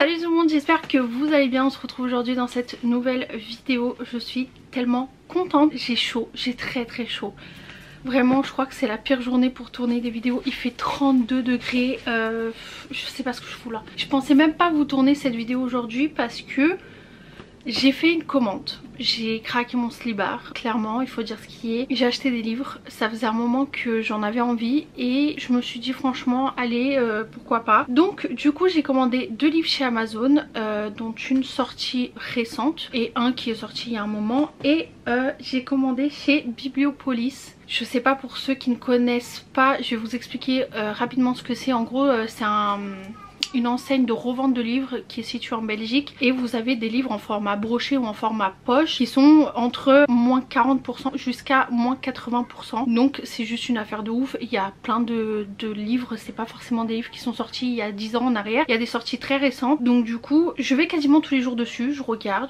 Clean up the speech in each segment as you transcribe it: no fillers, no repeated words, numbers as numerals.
Salut tout le monde, j'espère que vous allez bien. On se retrouve aujourd'hui dans cette nouvelle vidéo. Je suis tellement contente. J'ai chaud, j'ai très chaud. Vraiment, je crois que c'est la pire journée pour tourner des vidéos. Il fait 32 degrés. Je sais pas ce que je fous là. Je pensais même pas vous tourner cette vidéo aujourd'hui parce que j'ai fait une commande. J'ai craqué mon slibard, clairement, il faut dire ce qui est. J'ai acheté des livres, ça faisait un moment que j'en avais envie et je me suis dit franchement, allez, pourquoi pas. Donc du coup j'ai commandé 2 livres chez Amazon, dont une sortie récente et un qui est sorti il y a un moment. Et j'ai commandé chez Bibliopolis. Je sais pas, pour ceux qui ne connaissent pas, je vais vous expliquer rapidement ce que c'est. En gros c'est une enseigne de revente de livres qui est située en Belgique et vous avez des livres en format broché ou en format poche qui sont entre moins 40% jusqu'à moins 80%. Donc c'est juste une affaire de ouf. Il y a plein de livres, c'est pas forcément des livres qui sont sortis il y a 10 ans en arrière, il y a des sorties très récentes. Donc du coup je vais quasiment tous les jours dessus, je regarde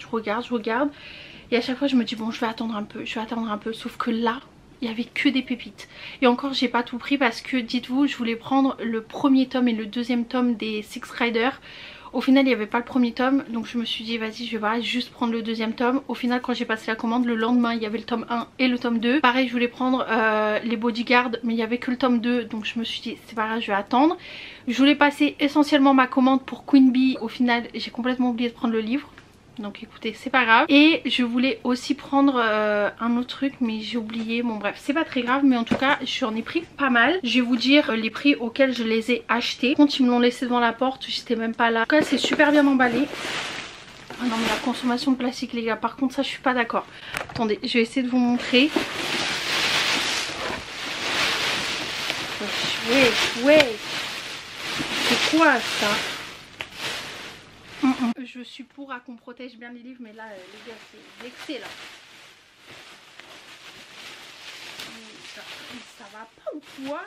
et à chaque fois je me dis bon, je vais attendre un peu, sauf que là il y avait que des pépites. Et encore j'ai pas tout pris parce que dites-vous, je voulais prendre le premier tome et le deuxième tome des Six Riders. Au final il n'y avait pas le premier tome, donc je me suis dit vas-y, je vais juste prendre le deuxième tome. Au final quand j'ai passé la commande, le lendemain il y avait le tome 1 et le tome 2. Pareil, je voulais prendre les Bodyguards mais il n'y avait que le tome 2, donc je me suis dit c'est pas grave, je vais attendre. Je voulais passer essentiellement ma commande pour Queen Bee. Au final j'ai complètement oublié de prendre le livre. Donc écoutez, c'est pas grave. Et je voulais aussi prendre un autre truc mais j'ai oublié. Bon bref, c'est pas très grave, mais en tout cas j'en ai pris pas mal. Je vais vous dire les prix auxquels je les ai achetés. Quand ils me l'ont laissé devant la porte, j'étais même pas là. En tout cas c'est super bien emballé. Ah non mais la consommation de plastique les gars, par contre ça je suis pas d'accord. Attendez, je vais essayer de vous montrer. Ouais. C'est quoi ça? Je suis pour à qu'on protège bien les livres, mais là les gars c'est vexé là. Ça va pas ou quoi?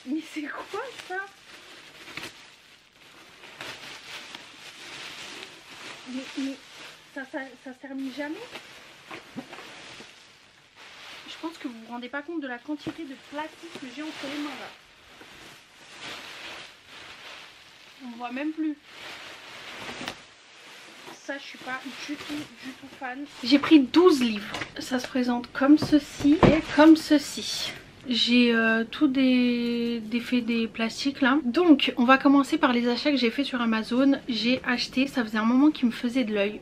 Mais c'est quoi ça? Mais ça termine jamais. Je pense que vous vous rendez pas compte de la quantité de plastique que j'ai entre les mains là. On voit même plus. Ça je suis pas du tout fan. J'ai pris 12 livres. Ça se présente comme ceci et comme ceci. J'ai tout défait des plastiques là. Donc on va commencer par les achats que j'ai fait sur Amazon. J'ai acheté, ça faisait un moment qui me faisait de l'œil.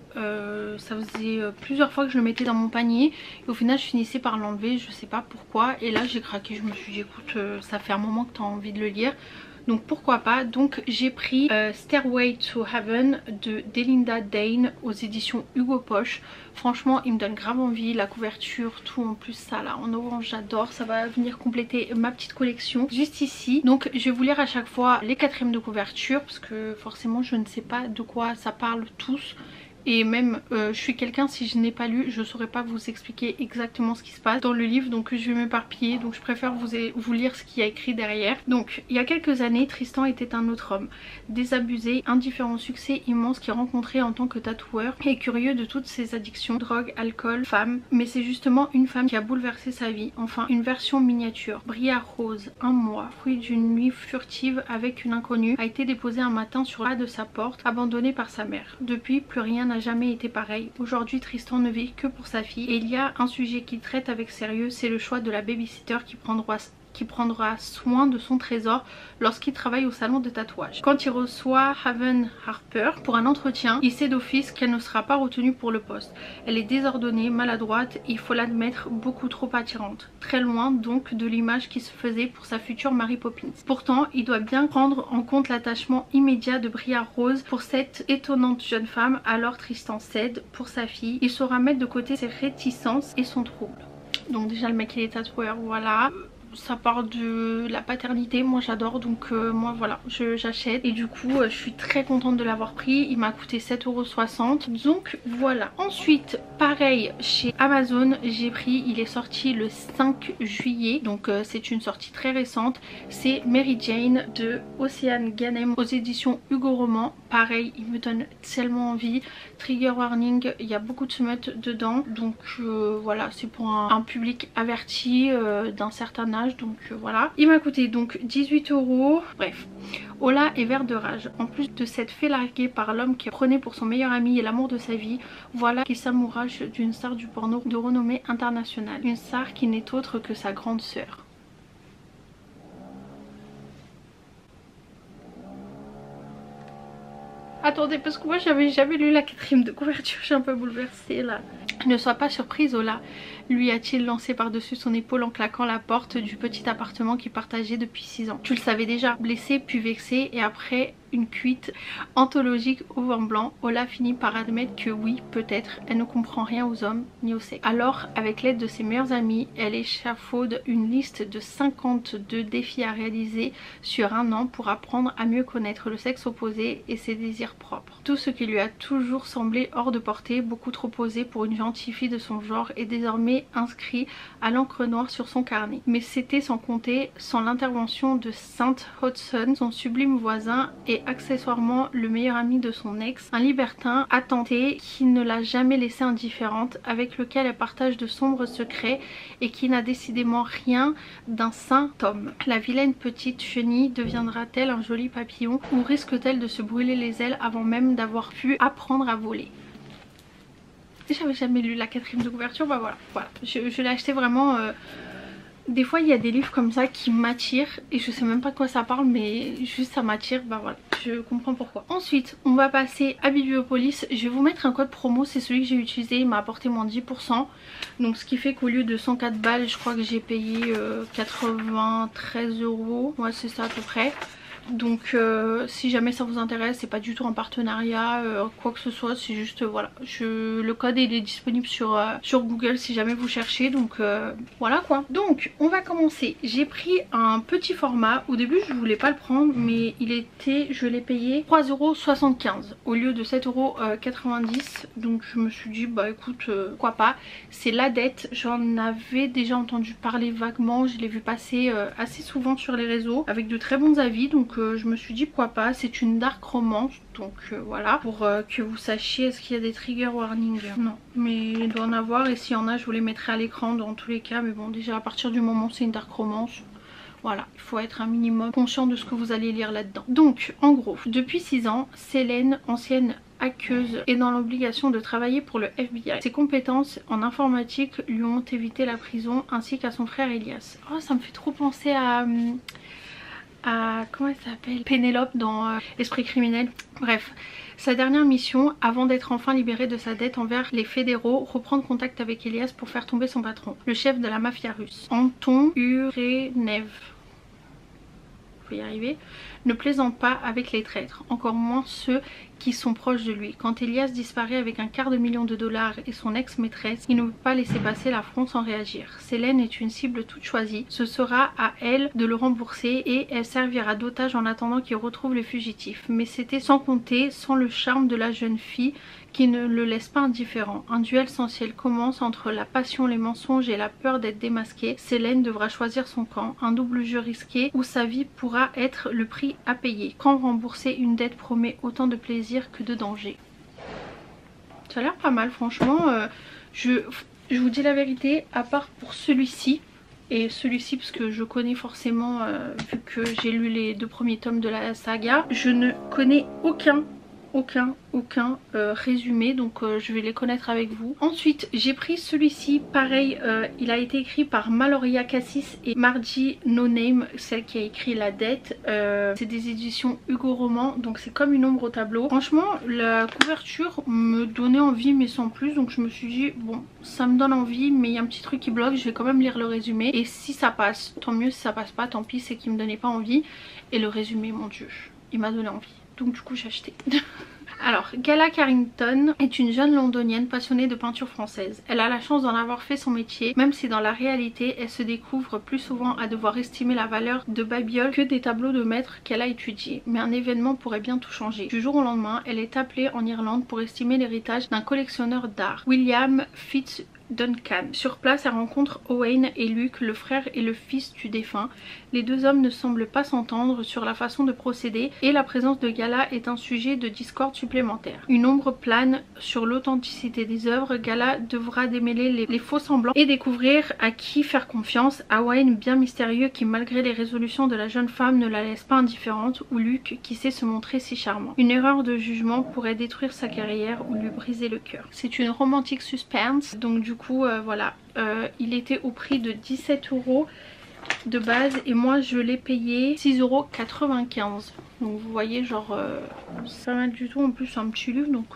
Ça faisait plusieurs fois que je le mettais dans mon panier et au final je finissais par l'enlever, je sais pas pourquoi. Et là j'ai craqué, je me suis dit écoute, ça fait un moment que tu as envie de le lire, donc pourquoi pas. Donc j'ai pris Stairway to Heaven de Delinda Dane aux éditions Hugo Poche. Franchement il me donne grave envie, la couverture, tout en plus ça là en orange j'adore, ça va venir compléter ma petite collection juste ici. Donc je vais vous lire à chaque fois les quatrièmes de couverture parce que forcément je ne sais pas de quoi ça parle tous. Et même je suis quelqu'un, si je n'ai pas lu, je saurais pas vous expliquer exactement ce qui se passe dans le livre, donc je vais m'éparpiller, donc je préfère vous lire ce qu'il y a écrit derrière. Donc il y a quelques années, Tristan était un autre homme, désabusé, indifférent au succès immense qu'il rencontrait en tant que tatoueur et curieux de toutes ses addictions, drogue, alcool, femmes. Mais c'est justement une femme qui a bouleversé sa vie, enfin une version miniature. Bria Rose, un mois, fruit d'une nuit furtive avec une inconnue, a été déposé un matin sur le pas de sa porte, abandonné par sa mère. Depuis, plus rien n'a jamais été pareil. Aujourd'hui Tristan ne vit que pour sa fille et il y a un sujet qu'il traite avec sérieux, c'est le choix de la babysitter qui prendra soin de son trésor lorsqu'il travaille au salon de tatouage. Quand il reçoit Haven Harper pour un entretien, il sait d'office qu'elle ne sera pas retenue pour le poste. Elle est désordonnée, maladroite et il faut l'admettre beaucoup trop attirante. Très loin donc de l'image qui se faisait pour sa future Mary Poppins. Pourtant, il doit bien prendre en compte l'attachement immédiat de Bria Rose pour cette étonnante jeune femme. Alors Tristan cède pour sa fille. Il saura mettre de côté ses réticences et son trouble. Donc déjà le mec il est tatoueur, voilà. Ça part de la paternité, moi j'adore, donc moi voilà, j'achète et du coup je suis très contente de l'avoir pris. Il m'a coûté 7,60 €, donc voilà. Ensuite pareil chez Amazon j'ai pris, il est sorti le 5 juillet, donc c'est une sortie très récente, c'est Mary Jane de Océane Ganem aux éditions Hugo Roman. Pareil, il me donne tellement envie. Trigger warning, il y a beaucoup de smut dedans, donc voilà, c'est pour un public averti d'un certain âge âge, donc voilà. Il m'a coûté donc 18 €. Bref, Ola est vert de rage. En plus de s'être fait larguer par l'homme qui prenait pour son meilleur ami et l'amour de sa vie, voilà qu'il s'amourache d'une star du porno de renommée internationale. Une star qui n'est autre que sa grande sœur. Attendez, parce que moi j'avais jamais lu la 4e de couverture, je suis un peu bouleversée là. Ne sois pas surprise, Ola, lui a-t-il lancé par-dessus son épaule en claquant la porte du petit appartement qu'il partageait depuis 6 ans. Tu le savais déjà. Blessé puis vexé, et après une cuite anthologique au vin blanc, Ola finit par admettre que oui, peut-être, elle ne comprend rien aux hommes ni au sexe. Alors, avec l'aide de ses meilleurs amis, elle échafaude une liste de 52 défis à réaliser sur 1 an pour apprendre à mieux connaître le sexe opposé et ses désirs propres. Tout ce qui lui a toujours semblé hors de portée, beaucoup trop osé pour une gentille fille de son genre, est désormais inscrit à l'encre noire sur son carnet. Mais c'était sans compter sans l'intervention de Saint Hodgson, son sublime voisin et accessoirement le meilleur ami de son ex, un libertin attenté qui ne l'a jamais laissée indifférente, avec lequel elle partage de sombres secrets et qui n'a décidément rien d'un saint homme. La vilaine petite chenille deviendra-t-elle un joli papillon ou risque-t-elle de se brûler les ailes avant même d'avoir pu apprendre à voler? J'avais jamais lu la 4e de couverture, bah voilà. Je l'ai acheté vraiment... Des fois il y a des livres comme ça qui m'attirent et je sais même pas de quoi ça parle, mais juste ça m'attire, bah voilà, je comprends pourquoi. Ensuite on va passer à Bibliopolis. Je vais vous mettre un code promo, c'est celui que j'ai utilisé, il m'a apporté moins 10%. Donc ce qui fait qu'au lieu de 104 balles, je crois que j'ai payé 93 €. Ouais, c'est ça à peu près. Donc si jamais ça vous intéresse, c'est pas du tout un partenariat, quoi que ce soit, c'est juste voilà, le code il est disponible sur Google si jamais vous cherchez, donc voilà quoi. Donc on va commencer. J'ai pris un petit format, au début je voulais pas le prendre, mais je l'ai payé 3,75 € au lieu de 7,90 €, donc je me suis dit bah écoute, pourquoi pas. C'est La Dette, j'en avais déjà entendu parler vaguement, je l'ai vu passer assez souvent sur les réseaux avec de très bons avis, donc je me suis dit pourquoi pas. C'est une dark romance, donc voilà, pour que vous sachiez. Est-ce qu'il y a des trigger warnings? Non, mais il doit en avoir, et s'il y en a je vous les mettrai à l'écran dans tous les cas, mais bon, déjà à partir du moment où c'est une dark romance, voilà, il faut être un minimum conscient de ce que vous allez lire là-dedans. Donc en gros, depuis 6 ans, Célène, ancienne hackeuse, est dans l'obligation de travailler pour le FBI. Ses compétences en informatique lui ont évité la prison, ainsi qu'à son frère Elias. Oh, ça me fait trop penser à comment elle s'appelle, Pénélope dans Esprit criminel. Bref, sa dernière mission, avant d'être enfin libérée de sa dette envers les fédéraux, reprendre contact avec Elias pour faire tomber son patron, le chef de la mafia russe, Anton Urenev. Faut y arriver. Ne plaisante pas avec les traîtres, encore moins ceux qui sont proches de lui. Quand Elias disparaît avec un quart de million de dollars et son ex-maîtresse, il ne peut pas laisser passer l'affront sans réagir. Célène est une cible toute choisie, ce sera à elle de le rembourser et elle servira d'otage en attendant qu'il retrouve le fugitif. Mais c'était sans compter sans le charme de la jeune fille qui ne le laisse pas indifférent. Un duel sans ciel commence entre la passion, les mensonges et la peur d'être démasquée. Célène devra choisir son camp, un double jeu risqué où sa vie pourra être le prix à payer. Quand rembourser une dette promet autant de plaisir que de danger. Ça a l'air pas mal franchement. Je vous dis la vérité, à part pour celui-ci, et celui-ci parce que je connais forcément vu que j'ai lu les 2 premiers tomes de la saga, je ne connais aucun résumé, donc je vais les connaître avec vous. Ensuite j'ai pris celui-ci, pareil, il a été écrit par Maloria Cassis et Margie No Name, celle qui a écrit La Dette. C'est des éditions Hugo Roman, donc c'est comme une ombre au tableau. Franchement la couverture me donnait envie mais sans plus, donc je me suis dit bon, ça me donne envie mais il y a un petit truc qui bloque, je vais quand même lire le résumé et si ça passe tant mieux, si ça passe pas tant pis, c'est qu'il me donnait pas envie. Et le résumé, mon dieu, il m'a donné envie, donc du coup j'ai acheté. Alors, Gala Carrington est une jeune londonienne passionnée de peinture française. Elle a la chance d'en avoir fait son métier, même si dans la réalité, elle se découvre plus souvent à devoir estimer la valeur de babioles que des tableaux de maître qu'elle a étudiés. Mais un événement pourrait bien tout changer. Du jour au lendemain, elle est appelée en Irlande pour estimer l'héritage d'un collectionneur d'art, William Fitz Duncan. Sur place, elle rencontre Owain et Luke, le frère et le fils du défunt. Les deux hommes ne semblent pas s'entendre sur la façon de procéder et la présence de Gala est un sujet de discorde supplémentaire. Une ombre plane sur l'authenticité des œuvres. Gala devra démêler les faux semblants et découvrir à qui faire confiance. Owain bien mystérieux qui malgré les résolutions de la jeune femme ne la laisse pas indifférente, ou Luke qui sait se montrer si charmant. Une erreur de jugement pourrait détruire sa carrière ou lui briser le cœur. C'est une romantique suspense, donc du coup voilà, il était au prix de 17 € de base et moi je l'ai payé 6,95 €. Donc vous voyez genre c'est pas mal du tout, en plus c'est un petit livre donc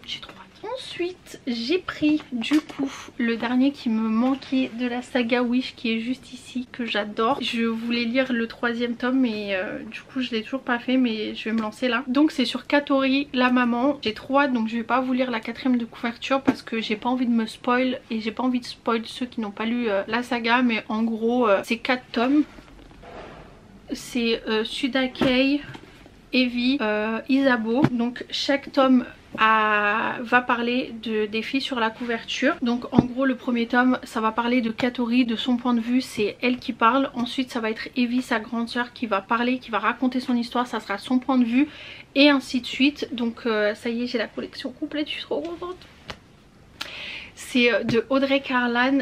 j'ai trop hâte. Ensuite j'ai pris du coup le dernier qui me manquait de la saga Wish, qui est juste ici, que j'adore. Je voulais lire le 3e tome mais du coup je l'ai toujours pas fait, mais je vais me lancer là. Donc c'est sur Katori la maman. J'ai trop hâte, donc je vais pas vous lire la 4e de couverture parce que j'ai pas envie de me spoil et j'ai pas envie de spoil ceux qui n'ont pas lu la saga, mais en gros c'est 4 tomes. C'est Sudakei, Evi, Isabeau. Donc chaque tome va parler des filles sur la couverture. Donc en gros le premier tome ça va parler de Katori, de son point de vue, c'est elle qui parle. Ensuite ça va être Evi, sa grande soeur, qui va parler, qui va raconter son histoire, ça sera son point de vue et ainsi de suite. Donc ça y est, j'ai la collection complète, je suis trop contente. C'est de Audrey Carlan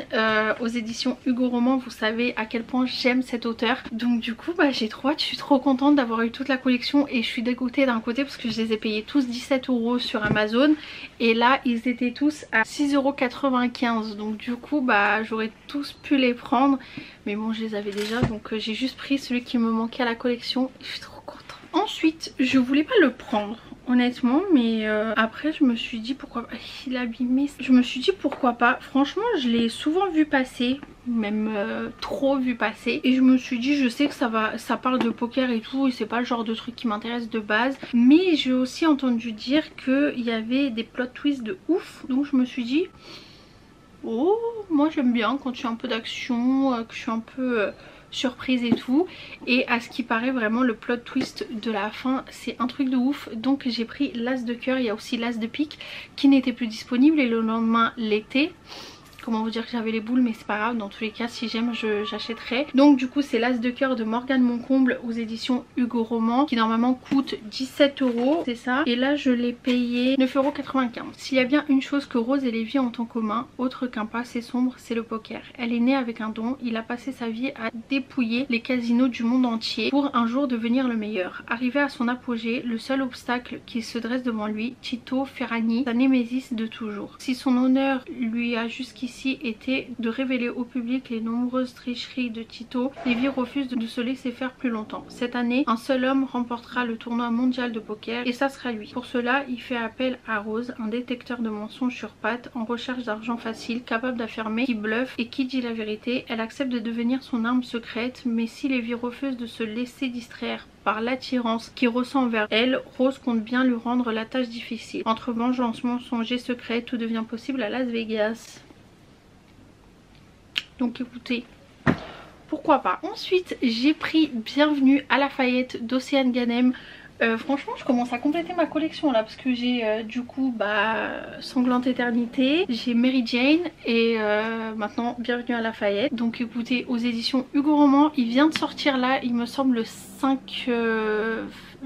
aux éditions Hugo Roman. Vous savez à quel point j'aime cet auteur. Donc du coup j'ai trop hâte, je suis trop contente d'avoir eu toute la collection et je suis dégoûtée d'un côté parce que je les ai payés tous 17 € sur Amazon et là ils étaient tous à 6,95 €. Donc du coup j'aurais tous pu les prendre mais bon je les avais déjà, donc j'ai juste pris celui qui me manquait à la collection. Je suis trop contente. Ensuite je voulais pas le prendre honnêtement, mais après je me suis dit pourquoi pas, il est abîmé, je me suis dit pourquoi pas. Franchement je l'ai souvent vu passer, même trop vu passer, et je me suis dit je sais que ça parle de poker et tout et c'est pas le genre de truc qui m'intéresse de base, mais j'ai aussi entendu dire qu'il y avait des plot twists de ouf, donc je me suis dit oh moi j'aime bien quand il y a un peu d'action, que je suis un peu surprise et tout, et à ce qui paraît vraiment le plot twist de la fin c'est un truc de ouf. Donc j'ai pris l'as de cœur, il y a aussi l'as de pique qui n'était plus disponible et le lendemain l'était. Comment vous dire que j'avais les boules, mais c'est pas grave, dans tous les cas si j'aime j'achèterai. Donc du coup c'est l'as de cœur de Morgane Moncomble aux éditions Hugo Roman qui normalement coûte 17 €, c'est ça, et là je l'ai payé 9,95 €. S'il y a bien une chose que Rose et Lévi ont en commun, autre qu'un passé sombre, c'est le poker. Elle est née avec un don, il a passé sa vie à dépouiller les casinos du monde entier pour un jour devenir le meilleur. Arrivé à son apogée, le seul obstacle qui se dresse devant lui, Tito Ferragni, sa némésis de toujours. Si son honneur lui a jusqu'ici était de révéler au public les nombreuses tricheries de Tito, Lévi refuse de se laisser faire plus longtemps. Cette année, un seul homme remportera le tournoi mondial de poker et ça sera lui. Pour cela, il fait appel à Rose, un détecteur de mensonges sur pattes en recherche d'argent facile, capable d'affirmer qui bluffe et qui dit la vérité. Elle accepte de devenir son arme secrète, mais si Lévi refuse de se laisser distraire par l'attirance qu'il ressent envers elle, Rose compte bien lui rendre la tâche difficile. Entre vengeance, mensonge et secret, tout devient possible à Las Vegas. Donc écoutez, pourquoi pas. Ensuite j'ai pris Bienvenue à Lafayette d'Océane Ganem. Franchement je commence à compléter ma collection là parce que j'ai du coup Sanglante Éternité, j'ai Mary Jane et maintenant Bienvenue à Lafayette. Donc écoutez, aux éditions Hugo Roman, il vient de sortir là, il me semble le 5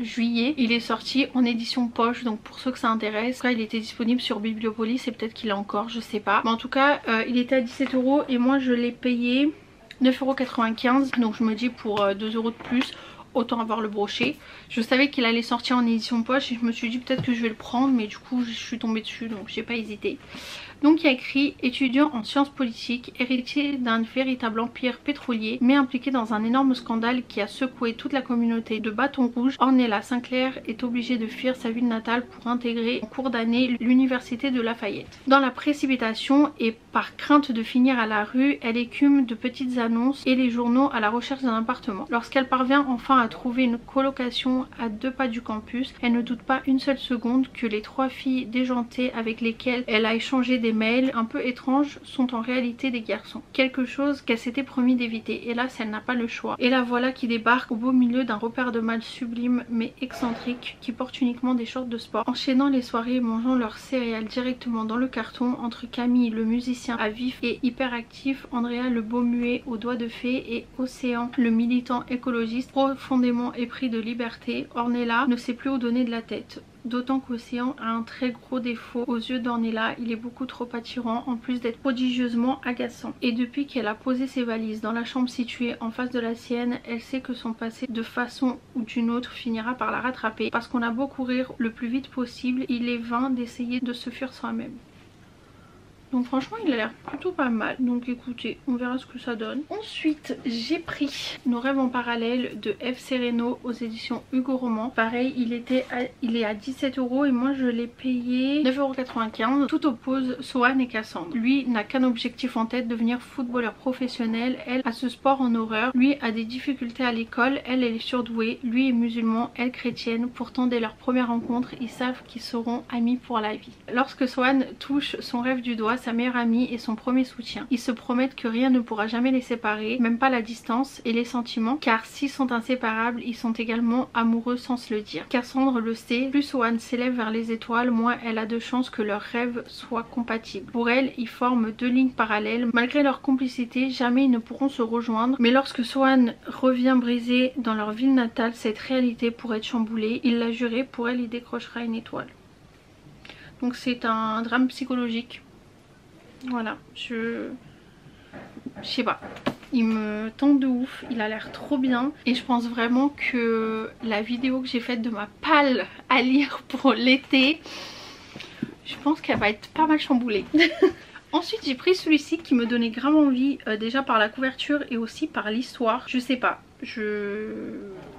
juillet. Il est sorti en édition poche, donc pour ceux que ça intéresse. Là, il était disponible sur Bibliopolis et peut-être qu'il est encore, je sais pas. Mais en tout cas il était à 17 € et moi je l'ai payé 9,95 €. Donc je me dis pour 2 € de plus autant avoir le brochet. Je savais qu'il allait sortir en édition poche et je me suis dit peut-être que je vais le prendre, mais du coup je suis tombée dessus donc j'ai pas hésité. Donc il y a écrit étudiant en sciences politiques, héritier d'un véritable empire pétrolier, mais impliqué dans un énorme scandale qui a secoué toute la communauté de Bâton Rouge, Ornella Sinclair est obligée de fuir sa ville natale pour intégrer en cours d'année l'université de Lafayette. Dans la précipitation et par crainte de finir à la rue, elle écume de petites annonces et les journaux à la recherche d'un appartement. Lorsqu'elle parvient enfin à trouver une colocation à 2 pas du campus, elle ne doute pas une seule seconde que les 3 filles déjantées avec lesquelles elle a échangé des des mails un peu étranges sont en réalité des garçons. Quelque chose qu'elle s'était promis d'éviter. Hélas, elle n'a pas le choix. Et la voilà qui débarque au beau milieu d'un repère de mâles sublime mais excentrique qui porte uniquement des shorts de sport. Enchaînant les soirées et mangeant leurs céréales directement dans le carton entre Camille, le musicien à vif et hyperactif, Andrea, le beau muet aux doigts de fée, et Océan, le militant écologiste profondément épris de liberté, Ornella ne sait plus où donner de la tête. D'autant qu'Océan a un très gros défaut aux yeux d'Ornella, il est beaucoup trop attirant en plus d'être prodigieusement agaçant. Et depuis qu'elle a posé ses valises dans la chambre située en face de la sienne, elle sait que son passé de façon ou d'une autre finira par la rattraper. Parce qu'on a beau courir le plus vite possible, il est vain d'essayer de se fuir soi-même. Donc franchement il a l'air plutôt pas mal. Donc écoutez, on verra ce que ça donne. Ensuite j'ai pris Nos rêves en parallèle de F. Sereno aux éditions Hugo Roman. Pareil il est à 17 € et moi je l'ai payé 9,95 €. Tout oppose Sohan et Cassandre. Lui n'a qu'un objectif en tête, devenir footballeur professionnel. Elle a ce sport en horreur. Lui a des difficultés à l'école. Elle est surdouée. Lui est musulman, elle chrétienne. Pourtant dès leur première rencontre ils savent qu'ils seront amis pour la vie. Lorsque Sohan touche son rêve du doigt, sa meilleure amie et son premier soutien. Ils se promettent que rien ne pourra jamais les séparer, même pas la distance et les sentiments, car s'ils sont inséparables, ils sont également amoureux sans se le dire. Cassandre le sait, plus Sohan s'élève vers les étoiles, moins elle a de chances que leurs rêves soient compatibles. Pour elle, ils forment deux lignes parallèles. Malgré leur complicité, jamais ils ne pourront se rejoindre. Mais lorsque Sohan revient brisé dans leur ville natale, cette réalité pourrait être chamboulée. Il l'a juré, pour elle, il décrochera une étoile. Donc c'est un drame psychologique. Voilà, je sais pas, il me tente de ouf, il a l'air trop bien et je pense vraiment que la vidéo que j'ai faite de ma palle à lire pour l'été, je pense qu'elle va être pas mal chamboulée. Ensuite j'ai pris celui-ci qui me donnait grave envie, déjà par la couverture et aussi par l'histoire, je sais pas.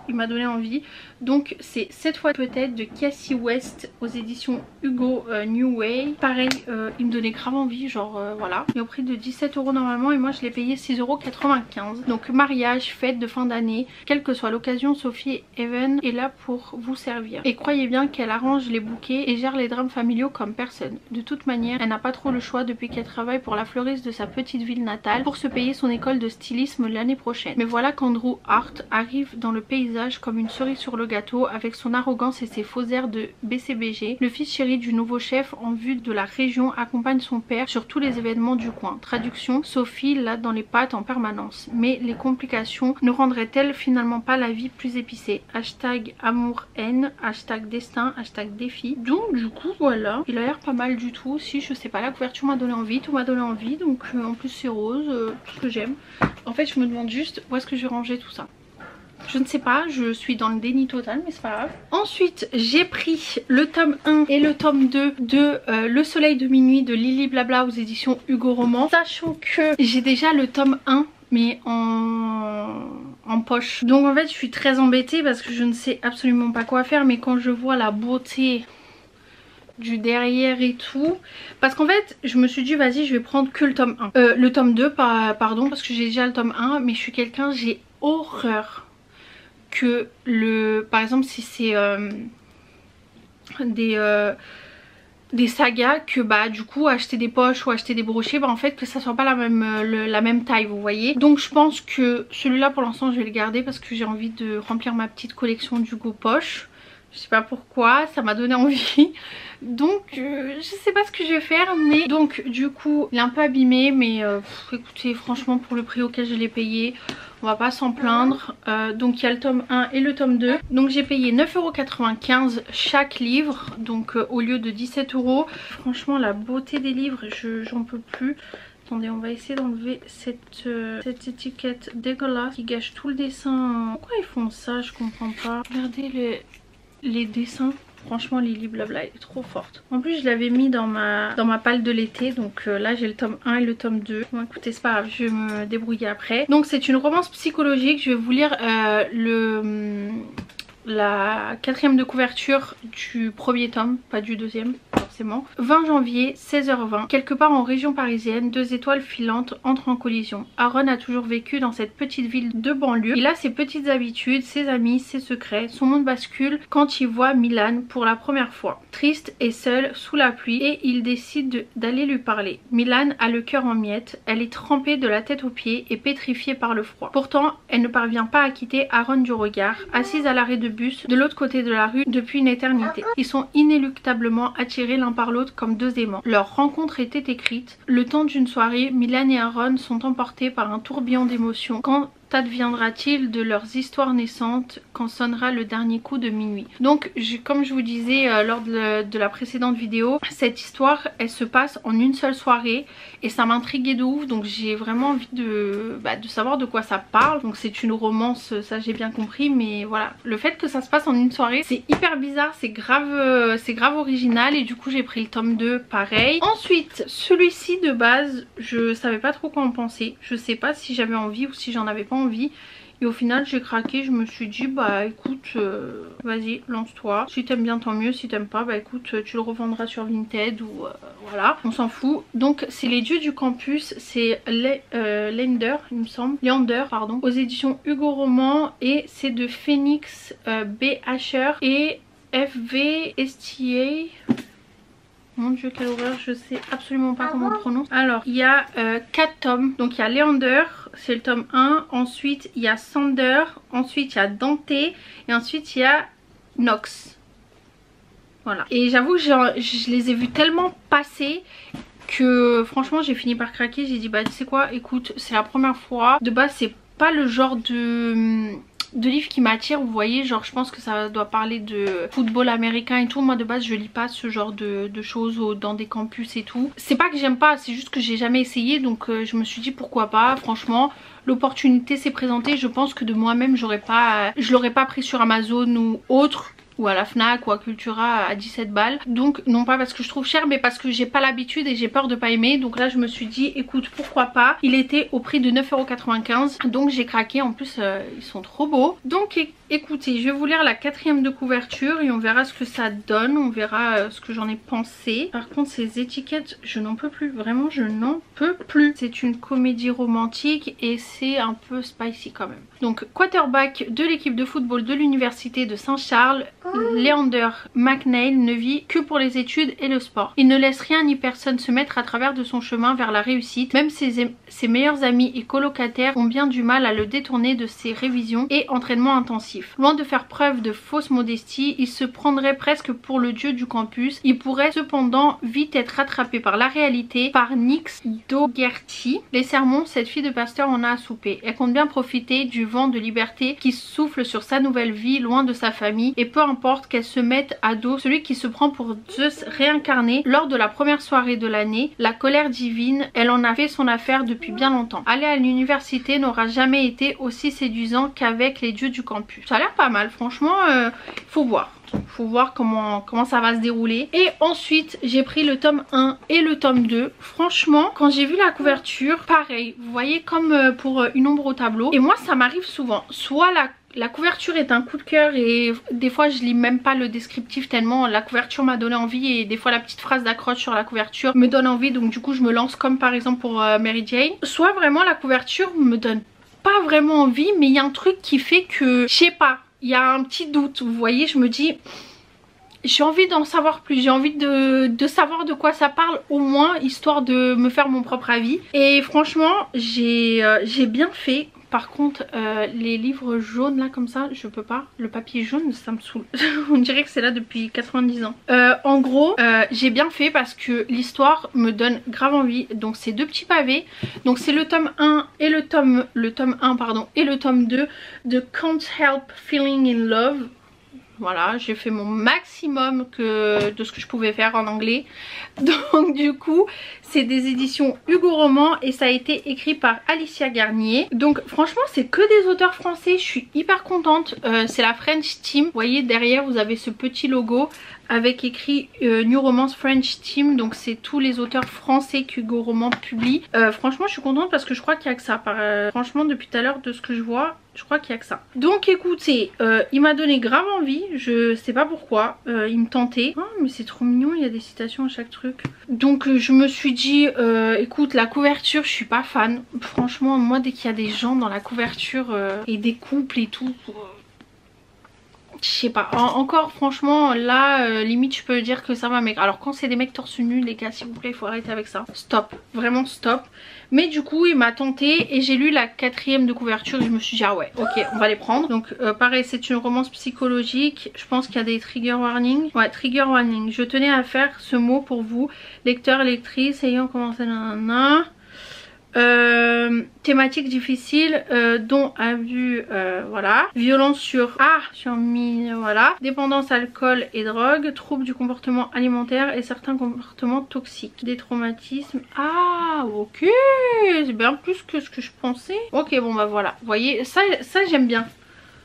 Il m'a donné envie. Donc c'est Cette fois peut-être de Cassie West aux éditions Hugo New Way. Pareil il me donnait grave envie, genre voilà. Il est au prix de 17 € normalement et moi je l'ai payé 6,95 €. Donc mariage, fête de fin d'année, quelle que soit l'occasion, Sophie Even est là pour vous servir. Et croyez bien qu'elle arrange les bouquets et gère les drames familiaux comme personne. De toute manière elle n'a pas trop le choix depuis qu'elle travaille pour la fleuriste de sa petite ville natale pour se payer son école de stylisme l'année prochaine. Mais voilà qu'Andrew Hart arrive dans le paysage comme une cerise sur le gâteau avec son arrogance et ses faux airs de BCBG. Le fils chéri du nouveau chef en vue de la région accompagne son père sur tous les événements du coin. Traduction, Sophie l'a dans les pattes en permanence. Mais les complications ne rendraient-elles finalement pas la vie plus épicée? Hashtag amour-haine, hashtag destin, hashtag défi. Donc du coup voilà, il a l'air pas mal du tout. Si je sais pas, la couverture m'a donné envie, tout m'a donné envie. Donc en plus c'est rose, tout ce que j'aime. En fait je me demande juste où est-ce que je vais ranger tout ça. Je ne sais pas, je suis dans le déni total mais c'est pas grave. Ensuite j'ai pris le tome 1 et le tome 2 de Le Soleil de minuit de Lily Blabla aux éditions Hugo Roman. Sachant que j'ai déjà le tome 1 mais en poche. Donc en fait je suis très embêtée parce que je ne sais absolument pas quoi faire. Mais quand je vois la beauté du derrière et tout, parce qu'en fait je me suis dit vas-y je vais prendre que le tome 1, le tome 2 pardon, parce que j'ai déjà le tome 1. Mais je suis quelqu'un, j'ai horreur que par exemple si c'est des sagas, que bah du coup acheter des poches ou acheter des brochets, bah en fait que ça soit pas la même taille, vous voyez. Donc je pense que celui-là pour l'instant je vais le garder parce que j'ai envie de remplir ma petite collection d'Hugo poche. Je sais pas pourquoi, ça m'a donné envie. Donc je sais pas ce que je vais faire. Mais donc du coup il est un peu abîmé. Mais écoutez, franchement pour le prix auquel je l'ai payé, on va pas s'en plaindre. Donc il y a le tome 1 et le tome 2. Donc j'ai payé 9,95 € chaque livre. Donc au lieu de 17 €. Franchement la beauté des livres, j'en peux plus. Attendez, on va essayer d'enlever cette étiquette dégueulasse qui gâche tout le dessin. Pourquoi ils font ça? Je comprends pas. Regardez les dessins. Franchement Lily Blabla est trop forte. En plus je l'avais mis dans ma palle de l'été. Donc là j'ai le tome 1 et le tome 2. Bon écoutez c'est pas grave, je vais me débrouiller après. Donc c'est une romance psychologique. Je vais vous lire la 4e de couverture du premier tome, pas du deuxième. forcément. 20 janvier, 16h20, quelque part en région parisienne, deux étoiles filantes entrent en collision. Aaron a toujours vécu dans cette petite ville de banlieue. Il a ses petites habitudes, ses amis, ses secrets. Son monde bascule quand il voit Milan pour la première fois. Triste et seul, sous la pluie, et il décide d'aller lui parler. Milan a le cœur en miettes, elle est trempée de la tête aux pieds et pétrifiée par le froid. Pourtant, elle ne parvient pas à quitter Aaron du regard, assise à l'arrêt de bus de l'autre côté de la rue depuis une éternité. Ils sont inéluctablement attirés l'un par l'autre comme deux aimants. Leur rencontre était écrite. Le temps d'une soirée, Milan et Aaron sont emportés par un tourbillon d'émotions. Quand adviendra-t-il de leurs histoires naissantes quand sonnera le dernier coup de minuit? Donc comme je vous disais lors de la précédente vidéo, cette histoire elle se passe en une seule soirée et ça m'intriguait de ouf, donc j'ai vraiment envie de savoir de quoi ça parle. Donc c'est une romance, ça j'ai bien compris, mais voilà, le fait que ça se passe en une soirée c'est hyper bizarre, c'est grave original, et du coup j'ai pris le tome 2 pareil. Ensuite celui-ci de base je savais pas trop quoi en penser, je sais pas si j'avais envie ou si j'en avais pas envie, et au final j'ai craqué. Je me suis dit bah écoute vas-y lance-toi, si t'aimes bien tant mieux, si t'aimes pas bah écoute tu le revendras sur Vinted ou voilà, on s'en fout. Donc c'est Les Dieux du Campus, c'est Leander il me semble, Leander pardon, aux éditions Hugo Roman, et c'est de Phoenix BHR et FV STA. Mon dieu quelle horreur, je sais absolument pas comment on prononce. Alors il y a 4 tomes, donc il y a Leander, c'est le tome 1, ensuite il y a Sander, ensuite il y a Dante et ensuite il y a Nox. Voilà, et j'avoue que je les ai vus tellement passer que franchement j'ai fini par craquer. J'ai dit bah tu sais quoi, écoute c'est la première fois, de base c'est pas le genre de livres qui m'attire, vous voyez, genre je pense que ça doit parler de football américain et tout. Moi de base je lis pas ce genre de choses dans des campus et tout. C'est pas que j'aime pas, c'est juste que j'ai jamais essayé, donc je me suis dit pourquoi pas. Franchement l'opportunité s'est présentée, je pense que de moi-même je l'aurais pas pris sur Amazon ou autre, ou à la Fnac ou à Cultura à 17 balles. Donc non pas parce que je trouve cher, mais parce que j'ai pas l'habitude et j'ai peur de pas aimer. Donc là je me suis dit écoute pourquoi pas. Il était au prix de 9,95 €, donc j'ai craqué. En plus ils sont trop beaux. Donc écoutez, je vais vous lire la 4e de couverture et on verra ce que ça donne, on verra ce que j'en ai pensé. Par contre ces étiquettes je n'en peux plus, vraiment je n'en peux plus. C'est une comédie romantique et c'est un peu spicy quand même. Donc quarterback de l'équipe de football de l'université de Saint-Charles, Leander McNeil ne vit que pour les études et le sport. Il ne laisse rien ni personne se mettre à travers de son chemin vers la réussite. Même ses meilleurs amis et colocataires ont bien du mal à le détourner de ses révisions et entraînements intensifs. Loin de faire preuve de fausse modestie, il se prendrait presque pour le dieu du campus. Il pourrait cependant vite être rattrapé par la réalité, par Nix Dougherty. Les sermons, cette fille de pasteur en a à souper. Elle compte bien profiter du vent de liberté qui souffle sur sa nouvelle vie loin de sa famille, et peu importe qu'elle se mette à dos celui qui se prend pour Zeus réincarné. Lors de la première soirée de l'année, la colère divine, elle en a fait son affaire depuis bien longtemps. Aller à l'université n'aura jamais été aussi séduisant qu'avec les dieux du campus. Ça a l'air pas mal, franchement, faut voir comment ça va se dérouler. Et ensuite j'ai pris le tome 1 et le tome 2. Franchement quand j'ai vu la couverture, pareil, vous voyez comme pour Une ombre au tableau. Et moi ça m'arrive souvent, soit la couverture est un coup de cœur et des fois je lis même pas le descriptif tellement la couverture m'a donné envie, et des fois la petite phrase d'accroche sur la couverture me donne envie, donc du coup je me lance, comme par exemple pour Mary Jane. Soit vraiment la couverture me donne pas vraiment envie, mais il y a un truc qui fait que je sais pas, il y a un petit doute, vous voyez, je me dis j'ai envie d'en savoir plus, j'ai envie de savoir de quoi ça parle au moins, histoire de me faire mon propre avis. Et franchement j'ai bien fait. Par contre les livres jaunes là comme ça je peux pas, le papier jaune ça me saoule. On dirait que c'est là depuis 90 ans. En gros j'ai bien fait parce que l'histoire me donne grave envie. Donc c'est 2 petits pavés, donc c'est le tome 1 et le tome 1 pardon et le tome 2 de Can't Help Feeling in Love. Voilà, j'ai fait mon maximum de ce que je pouvais faire en anglais. Donc du coup, c'est des éditions Hugo Roman et ça a été écrit par Alicia Garnier. Donc franchement, c'est que des auteurs français, je suis hyper contente. C'est la French Team. Vous voyez, derrière, vous avez ce petit logo avec écrit New Romance French Team, donc c'est tous les auteurs français qu'Hugo Roman publie. Franchement je suis contente parce que je crois qu'il y a que ça. Franchement depuis tout à l'heure de ce que je vois, je crois qu'il y a que ça. Donc écoutez, il m'a donné grave envie, je sais pas pourquoi, il me tentait. Oh mais c'est trop mignon, il y a des citations à chaque truc. Donc je me suis dit, écoute la couverture je suis pas fan. Franchement moi dès qu'il y a des gens dans la couverture et des couples et tout... je sais pas, encore franchement là limite je peux dire que ça va mec. Alors quand c'est des mecs torse nu les gars s'il vous plaît il faut arrêter avec ça. Stop, vraiment stop. Mais du coup il m'a tenté et j'ai lu la 4e de couverture et je me suis dit ah ouais ok on va les prendre. Donc pareil c'est une romance psychologique, je pense qu'il y a des trigger warnings. Ouais trigger warning, je tenais à faire ce mot pour vous lecteurs, lectrices ayant commencé nanana. Thématique difficile dont abus voilà, violence sur voilà, dépendance alcool et drogue, troubles du comportement alimentaire et certains comportements toxiques, des traumatismes. Ah ok, c'est bien plus que ce que je pensais. Ok bon bah voilà, vous voyez ça j'aime bien.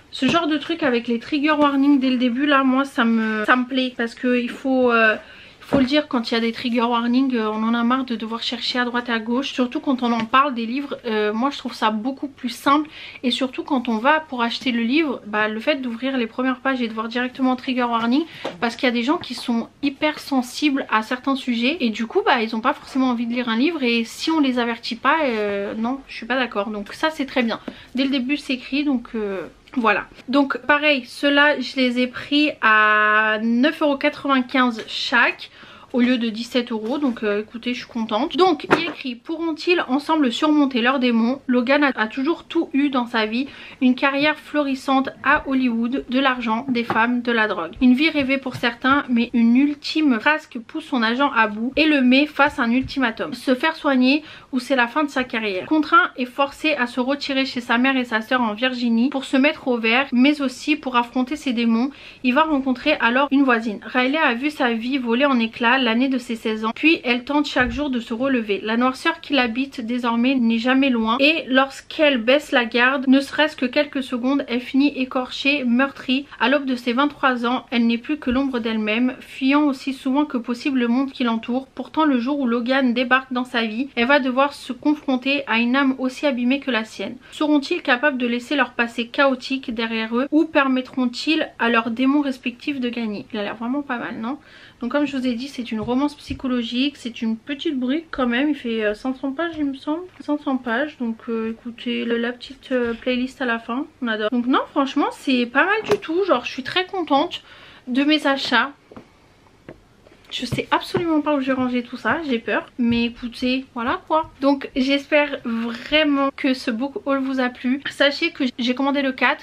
Ce genre de truc avec les trigger warnings dès le début là moi ça me plaît parce que il faut le dire, quand il y a des trigger warnings, on en a marre de devoir chercher à droite à gauche. Surtout quand on en parle des livres, moi je trouve ça beaucoup plus simple. Et surtout quand on va pour acheter le livre, bah, le fait d'ouvrir les premières pages et de voir directement trigger warning. Parce qu'il y a des gens qui sont hyper sensibles à certains sujets. Et du coup bah, ils n'ont pas forcément envie de lire un livre. Et si on les avertit pas, non je suis pas d'accord. Donc ça c'est très bien. Dès le début c'est écrit donc... voilà, donc pareil, ceux-là je les ai pris à 9,95€ chaque au lieu de 17 €, donc écoutez je suis contente. Donc il est écrit: pourront-ils ensemble surmonter leurs démons? Logan a toujours tout eu dans sa vie, une carrière florissante à Hollywood, de l'argent, des femmes, de la drogue. Une vie rêvée pour certains, mais une ultime frasque pousse son agent à bout et le met face à un ultimatum: se faire soigner ou c'est la fin de sa carrière. Contraint et forcé à se retirer chez sa mère et sa sœur en Virginie pour se mettre au vert, mais aussi pour affronter ses démons, il va rencontrer alors une voisine. Riley a vu sa vie voler en éclats l'année de ses 16 ans, puis elle tente chaque jour de se relever. La noirceur qui l'habite désormais n'est jamais loin et lorsqu'elle baisse la garde, ne serait-ce que quelques secondes, elle finit écorchée, meurtrie. À l'aube de ses 23 ans, elle n'est plus que l'ombre d'elle-même, fuyant aussi souvent que possible le monde qui l'entoure. Pourtant le jour où Logan débarque dans sa vie, elle va devoir se confronter à une âme aussi abîmée que la sienne. Seront-ils capables de laisser leur passé chaotique derrière eux ou permettront-ils à leurs démons respectifs de gagner? Il a l'air vraiment pas mal, non? Donc comme je vous ai dit c'est une romance psychologique, c'est une petite brique quand même, il fait 500 pages il me semble, 500 pages, donc écoutez la petite playlist à la fin, on adore. Donc non franchement c'est pas mal du tout, genre je suis très contente de mes achats. Je sais absolument pas où je vais ranger tout ça, j'ai peur. Mais écoutez, voilà quoi. Donc j'espère vraiment que ce book haul vous a plu. Sachez que j'ai commandé le 4.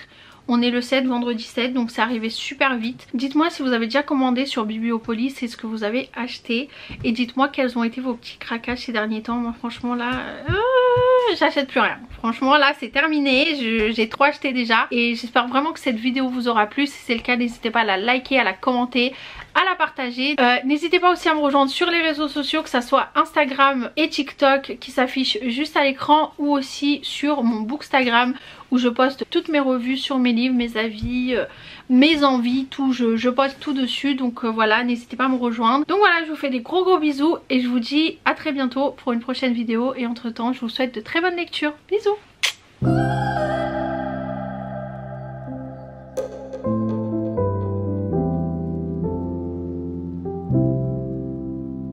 On est le 7, vendredi 7, donc c'est arrivé super vite. Dites-moi si vous avez déjà commandé sur Bibliopolis et ce que vous avez acheté. Et dites-moi quels ont été vos petits craquages ces derniers temps. Moi franchement là, j'achète plus rien. Franchement là c'est terminé, j'ai trop acheté déjà. Et j'espère vraiment que cette vidéo vous aura plu. Si c'est le cas, n'hésitez pas à la liker, à la commenter, à la partager. N'hésitez pas aussi à me rejoindre sur les réseaux sociaux, que ça soit Instagram et TikTok qui s'affichent juste à l'écran, ou aussi sur mon Bookstagram où je poste toutes mes revues sur mes livres, mes avis, mes envies, tout, je poste tout dessus. Donc voilà, n'hésitez pas à me rejoindre. Donc voilà, je vous fais des gros bisous et je vous dis à très bientôt pour une prochaine vidéo. Et entre temps, je vous souhaite de très bonnes lectures. Bisous.